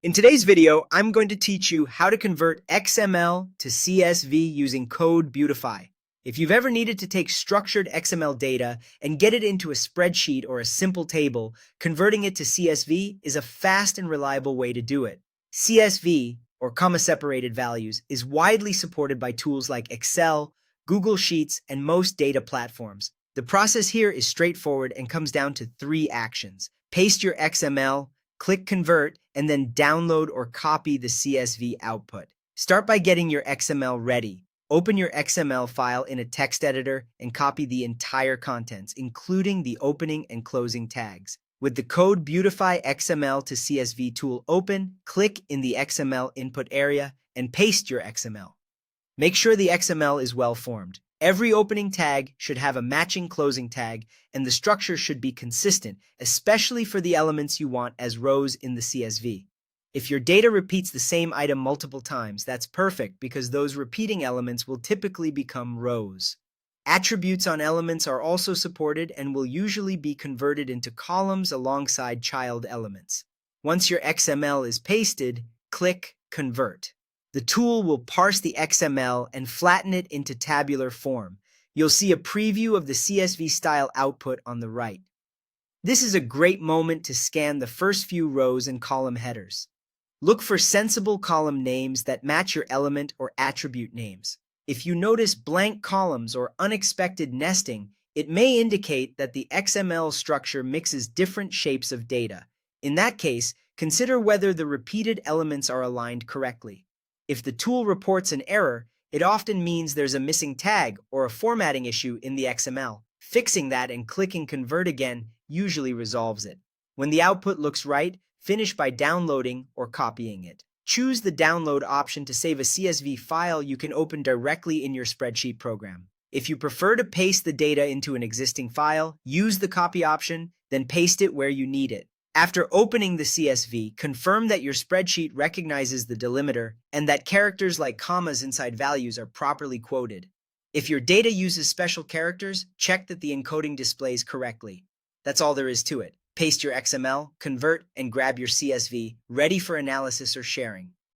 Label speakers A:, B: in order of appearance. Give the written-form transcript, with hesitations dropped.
A: In today's video, I'm going to teach you how to convert XML to CSV using Code Beautify. If you've ever needed to take structured XML data and get it into a spreadsheet or a simple table, converting it to CSV is a fast and reliable way to do it. CSV, or comma-separated values, is widely supported by tools like Excel, Google Sheets, and most data platforms. The process here is straightforward and comes down to 3 actions. Paste your XML, click Convert, and then download or copy the CSV output. Start by getting your XML ready. Open your XML file in a text editor and copy the entire contents, including the opening and closing tags. With the Code Beautify XML to CSV tool open, click in the XML input area and paste your XML. Make sure the XML is well formed. Every opening tag should have a matching closing tag, and the structure should be consistent, especially for the elements you want as rows in the CSV. If your data repeats the same item multiple times, that's perfect because those repeating elements will typically become rows. Attributes on elements are also supported and will usually be converted into columns alongside child elements. Once your XML is pasted, click Convert. The tool will parse the XML and flatten it into tabular form. You'll see a preview of the CSV style output on the right. This is a great moment to scan the first few rows and column headers. Look for sensible column names that match your element or attribute names. If you notice blank columns or unexpected nesting, it may indicate that the XML structure mixes different shapes of data. In that case, consider whether the repeated elements are aligned correctly. If the tool reports an error, it often means there's a missing tag or a formatting issue in the XML. Fixing that and clicking Convert again usually resolves it. When the output looks right, finish by downloading or copying it. Choose the download option to save a CSV file you can open directly in your spreadsheet program. If you prefer to paste the data into an existing file, use the copy option, then paste it where you need it. After opening the CSV, confirm that your spreadsheet recognizes the delimiter and that characters like commas inside values are properly quoted. If your data uses special characters, check that the encoding displays correctly. That's all there is to it. Paste your XML, convert, and grab your CSV, ready for analysis or sharing.